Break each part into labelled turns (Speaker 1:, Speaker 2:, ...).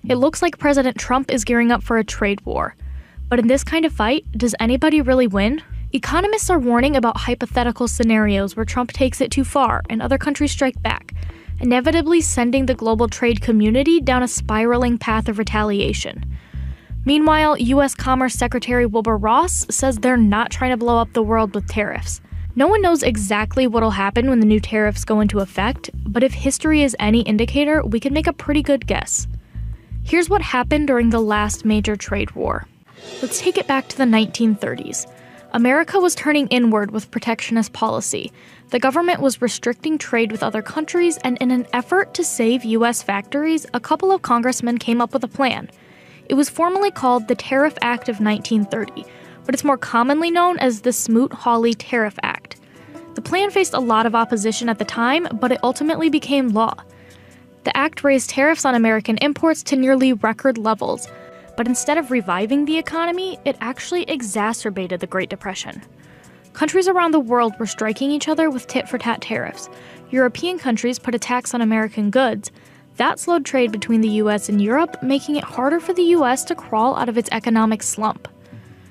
Speaker 1: It looks like President Trump is gearing up for a trade war. But in this kind of fight, does anybody really win? Economists are warning about hypothetical scenarios where Trump takes it too far and other countries strike back, inevitably sending the global trade community down a spiraling path of retaliation. Meanwhile, U.S. Commerce Secretary Wilbur Ross says they're not trying to blow up the world with tariffs. No one knows exactly what'll happen when the new tariffs go into effect, but if history is any indicator, we can make a pretty good guess. Here's what happened during the last major trade war. Let's take it back to the 1930s. America was turning inward with protectionist policy. The government was restricting trade with other countries, and in an effort to save U.S. factories, a couple of congressmen came up with a plan. It was formally called the Tariff Act of 1930, but it's more commonly known as the Smoot-Hawley Tariff Act. The plan faced a lot of opposition at the time, but it ultimately became law. The act raised tariffs on American imports to nearly record levels, but instead of reviving the economy, it actually exacerbated the Great Depression. Countries around the world were striking each other with tit-for-tat tariffs. European countries put a tax on American goods. That slowed trade between the US and Europe, making it harder for the US to crawl out of its economic slump.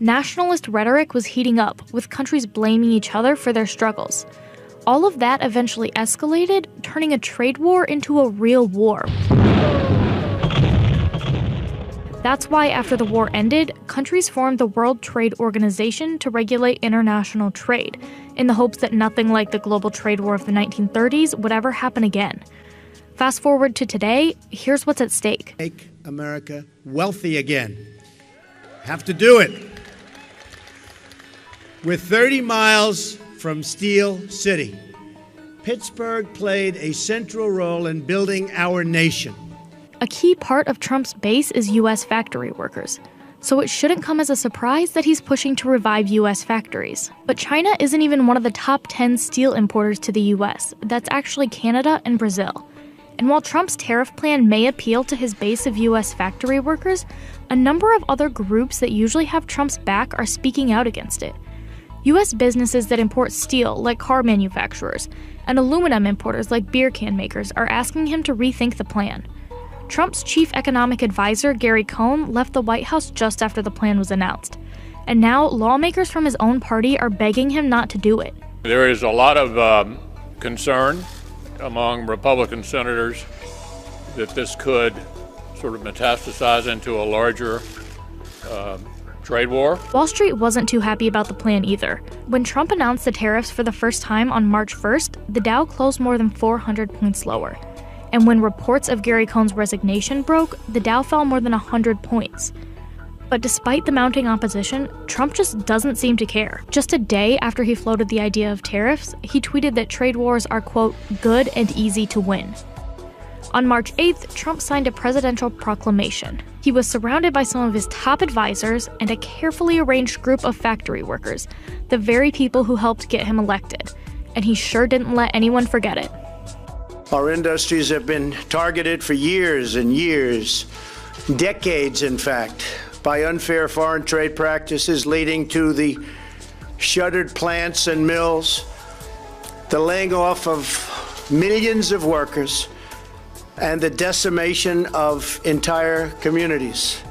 Speaker 1: Nationalist rhetoric was heating up, with countries blaming each other for their struggles. All of that eventually escalated, turning a trade war into a real war. That's why after the war ended, countries formed the World Trade Organization to regulate international trade, in the hopes that nothing like the global trade war of the 1930s would ever happen again. Fast forward to today, here's what's at stake.
Speaker 2: Make America wealthy again. Have to do it. We're 30 miles from Steel City. Pittsburgh played a central role in building our nation.
Speaker 1: A key part of Trump's base is U.S. factory workers, so it shouldn't come as a surprise that he's pushing to revive U.S. factories. But China isn't even one of the top 10 steel importers to the U.S. That's actually Canada and Brazil. And while Trump's tariff plan may appeal to his base of U.S. factory workers, a number of other groups that usually have Trump's back are speaking out against it. U.S. businesses that import steel, like car manufacturers, and aluminum importers like beer can makers are asking him to rethink the plan. Trump's chief economic advisor, Gary Cohn, left the White House just after the plan was announced. And now, lawmakers from his own party are begging him not to do it.
Speaker 3: There is a lot of concern among Republican senators that this could sort of metastasize into a larger trade war.
Speaker 1: Wall Street wasn't too happy about the plan either. When Trump announced the tariffs for the first time on March 1st, the Dow closed more than 400 points lower. And when reports of Gary Cohn's resignation broke, the Dow fell more than 100 points. But despite the mounting opposition, Trump just doesn't seem to care. Just a day after he floated the idea of tariffs, he tweeted that trade wars are, quote, good and easy to win. On March 8th, Trump signed a presidential proclamation. He was surrounded by some of his top advisors and a carefully arranged group of factory workers, the very people who helped get him elected. And he sure didn't let anyone forget it.
Speaker 4: Our industries have been targeted for years and years, decades in fact, by unfair foreign trade practices leading to the shuttered plants and mills, the laying off of millions of workers, and the decimation of entire communities.